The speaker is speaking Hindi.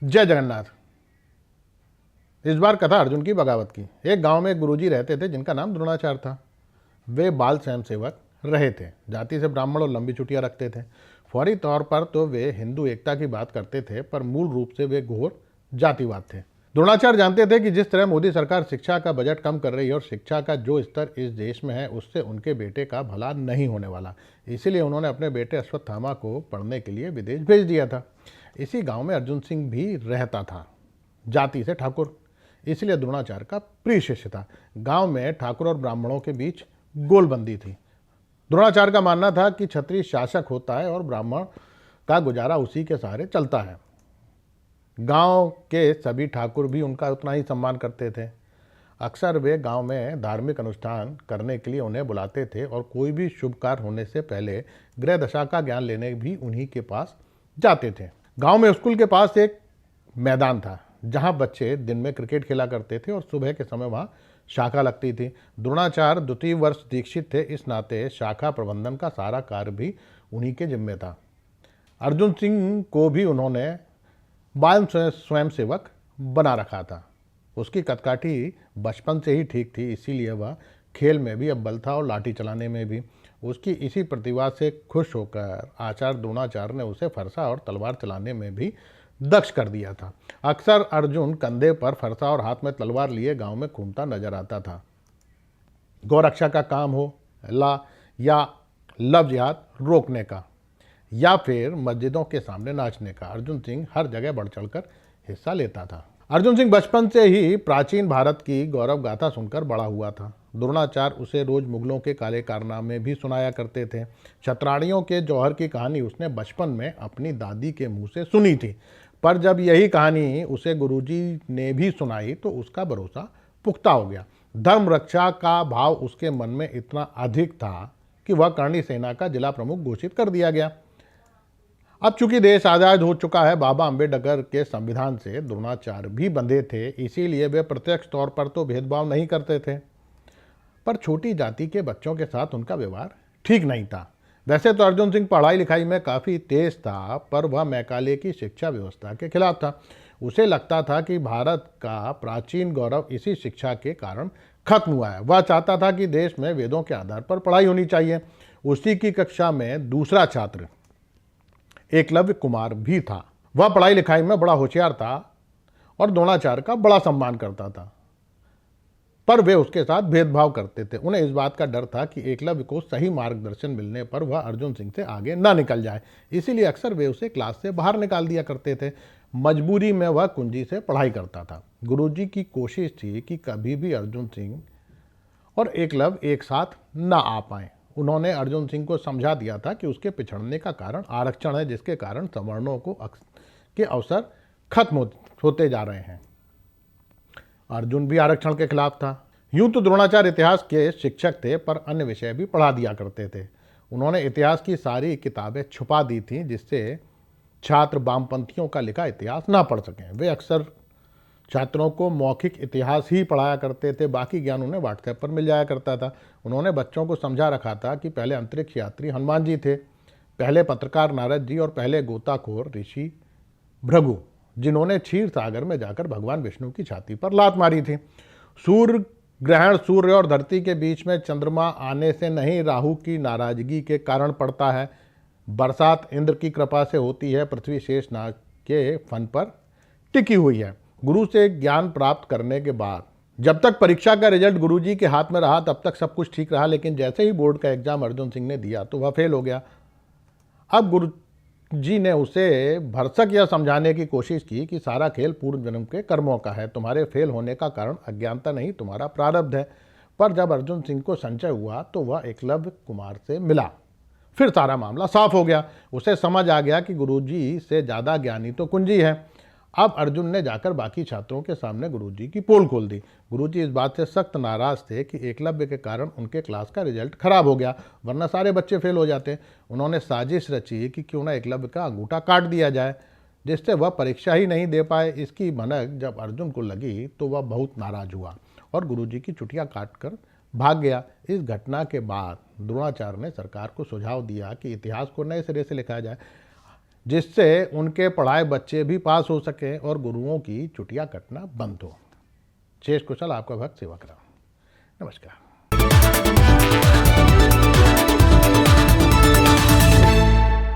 जय जगन्नाथ। इस बार कथा अर्जुन की बगावत की। एक गांव में एक गुरुजी रहते थे जिनका नाम द्रोणाचार्य था। वे बाल स्वयंसेवक रहे थे। जाति से ब्राह्मण और लंबी छुट्टियां रखते थे। फौरी तौर पर तो वे हिंदू एकता की बात करते थे, पर मूल रूप से वे घोर जातिवाद थे। द्रोणाचार्य जानते थे कि जिस तरह मोदी सरकार शिक्षा का बजट कम कर रही है और शिक्षा का जो स्तर इस देश में है, उससे उनके बेटे का भला नहीं होने वाला। इसीलिए उन्होंने अपने बेटे अश्वत्थामा को पढ़ने के लिए विदेश भेज दिया था। इसी गांव में अर्जुन सिंह भी रहता था। जाति से ठाकुर, इसलिए द्रोणाचार्य का प्रिय शिष्य था। गांव में ठाकुर और ब्राह्मणों के बीच गोलबंदी थी। द्रोणाचार्य का मानना था कि क्षत्रिय शासक होता है और ब्राह्मण का गुजारा उसी के सहारे चलता है। गांव के सभी ठाकुर भी उनका उतना ही सम्मान करते थे। अक्सर वे गांव में धार्मिक अनुष्ठान करने के लिए उन्हें बुलाते थे और कोई भी शुभ कार्य होने से पहले ग्रह दशा का ज्ञान लेने भी उन्हीं के पास जाते थे। गांव में स्कूल के पास एक मैदान था जहां बच्चे दिन में क्रिकेट खेला करते थे और सुबह के समय वहां शाखा लगती थी। द्रोणाचार्य द्वितीय वर्ष दीक्षित थे, इस नाते शाखा प्रबंधन का सारा कार्य भी उन्हीं के जिम्मे था। अर्जुन सिंह को भी उन्होंने बाल स्वयंसेवक बना रखा था। उसकी कदकाठी बचपन से ही ठीक थी, इसीलिए वह खेल में भी अव्वल था और लाठी चलाने में भी। उसकी इसी प्रतिभा से खुश होकर आचार्य द्रोणाचार्य ने उसे फरसा और तलवार चलाने में भी दक्ष कर दिया था। अक्सर अर्जुन कंधे पर फरसा और हाथ में तलवार लिए गांव में घूमता नजर आता था। गौरक्षा का काम हो या लव जिहाद रोकने का या फिर मस्जिदों के सामने नाचने का, अर्जुन सिंह हर जगह बढ़ चढ़कर हिस्सा लेता था। अर्जुन सिंह बचपन से ही प्राचीन भारत की गौरव गाथा सुनकर बड़ा हुआ था। द्रोणाचार्य उसे रोज मुगलों के काले कारनामे भी सुनाया करते थे। क्षत्राणियों के जौहर की कहानी उसने बचपन में अपनी दादी के मुंह से सुनी थी, पर जब यही कहानी उसे गुरुजी ने भी सुनाई तो उसका भरोसा पुख्ता हो गया। धर्म रक्षा का भाव उसके मन में इतना अधिक था कि वह करणी सेना का जिला प्रमुख घोषित कर दिया गया। अब चूंकि देश आज़ाद हो चुका है, बाबा अम्बेडकर के संविधान से द्रोणाचार्य भी बंधे थे, इसीलिए वे प्रत्यक्ष तौर पर तो भेदभाव नहीं करते थे, पर छोटी जाति के बच्चों के साथ उनका व्यवहार ठीक नहीं था। वैसे तो अर्जुन सिंह पढ़ाई लिखाई में काफ़ी तेज था, पर वह मैकाले की शिक्षा व्यवस्था के खिलाफ था। उसे लगता था कि भारत का प्राचीन गौरव इसी शिक्षा के कारण खत्म हुआ है। वह चाहता था कि देश में वेदों के आधार पर पढ़ाई होनी चाहिए। उसी की कक्षा में दूसरा छात्र एकलव्य कुमार भी था। वह पढ़ाई लिखाई में बड़ा होशियार था और द्रोणाचार्य का बड़ा सम्मान करता था, पर वे उसके साथ भेदभाव करते थे। उन्हें इस बात का डर था कि एकलव्य को सही मार्गदर्शन मिलने पर वह अर्जुन सिंह से आगे ना निकल जाए, इसीलिए अक्सर वे उसे क्लास से बाहर निकाल दिया करते थे। मजबूरी में वह कुंजी से पढ़ाई करता था। गुरुजी की कोशिश थी कि कभी भी अर्जुन सिंह और एकलव्य एक साथ ना आ पाए। उन्होंने अर्जुन सिंह को समझा दिया था कि उसके पिछड़ने का कारण आरक्षण है, जिसके कारण सवर्णों को के अवसर खत्म होते जा रहे हैं। अर्जुन भी आरक्षण के खिलाफ था। यूं तो द्रोणाचार्य इतिहास के शिक्षक थे, पर अन्य विषय भी पढ़ा दिया करते थे। उन्होंने इतिहास की सारी किताबें छुपा दी थीं, जिससे छात्र वामपंथियों का लिखा इतिहास ना पढ़ सकें। वे अक्सर छात्रों को मौखिक इतिहास ही पढ़ाया करते थे, बाकी ज्ञान उन्हें व्हाट्सएप पर मिल जाया करता था। उन्होंने बच्चों को समझा रखा था कि पहले अंतरिक्ष यात्री हनुमान जी थे, पहले पत्रकार नारद जी और पहले गोताखोर ऋषि भृगु, जिन्होंने क्षीर सागर में जाकर भगवान विष्णु की छाती पर लात मारी थी। सूर्य ग्रहण सूर्य और धरती के बीच में चंद्रमा आने से नहीं, राहु की नाराजगी के कारण पड़ता है। बरसात इंद्र की कृपा से होती है। पृथ्वी शेष नाग के फन पर टिकी हुई है। गुरु से ज्ञान प्राप्त करने के बाद जब तक परीक्षा का रिजल्ट गुरुजी के हाथ में रहा तब तक सब कुछ ठीक रहा, लेकिन जैसे ही बोर्ड का एग्जाम अर्जुन सिंह ने दिया तो वह फेल हो गया। अब गुरुजी ने उसे भरसक यह समझाने की कोशिश की कि सारा खेल पूर्व जन्म के कर्मों का है। तुम्हारे फेल होने का कारण अज्ञानता नहीं, तुम्हारा प्रारब्ध है। पर जब अर्जुन सिंह को संशय हुआ तो वह एकलव्य कुमार से मिला। फिर सारा मामला साफ हो गया। उसे समझ आ गया कि गुरुजी से ज़्यादा ज्ञानी तो कुंजी है। अब अर्जुन ने जाकर बाकी छात्रों के सामने गुरुजी की पोल खोल दी। गुरुजी इस बात से सख्त नाराज थे कि एकलव्य के कारण उनके क्लास का रिजल्ट खराब हो गया, वरना सारे बच्चे फेल हो जाते। उन्होंने साजिश रची कि क्यों ना एकलव्य का अंगूठा काट दिया जाए, जिससे वह परीक्षा ही नहीं दे पाए। इसकी भनक जब अर्जुन को लगी तो वह बहुत नाराज हुआ और गुरुजी की चुटियाँ काट कर भाग गया। इस घटना के बाद द्रोणाचार्य ने सरकार को सुझाव दिया कि इतिहास को नए सिरे से लिखा जाए। जिससे उनके पढ़ाए बच्चे भी पास हो सके और गुरुओं की चुटिया कटना बंद हो। शेष कुशल आपका भक्त सेवक राम। नमस्कार।